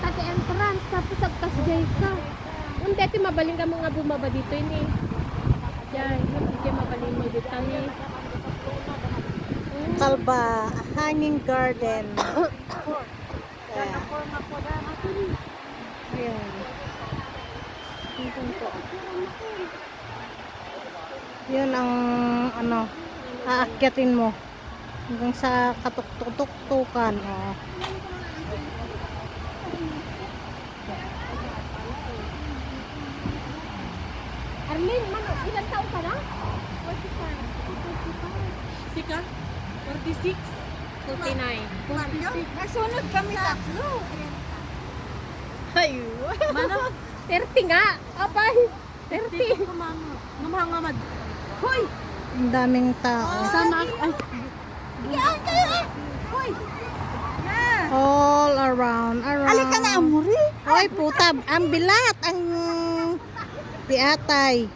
tati entrance, tapos agkas-jay ka. Hindi, ito mabaling ka mga bumaba dito ini. Yan, hindi mabaling mo dito ni. Kalba, hanging garden. Ayan. Yun ang ano, aakyatin mo hanggang sa katuk-tuk-tukan. Oh. Arlene, ilang taon ka na? 45. Sika? 46. 49. Nasunod kami tatlo. Ay, Mana? 30 nga. Apay, 30. Mamhangamad. Hoy! Ang daming tao. Sana ay. Iyan kayo. Hoy! All around. Alika na, amuri. Hoy, puta, ang bilat, ang tiatay.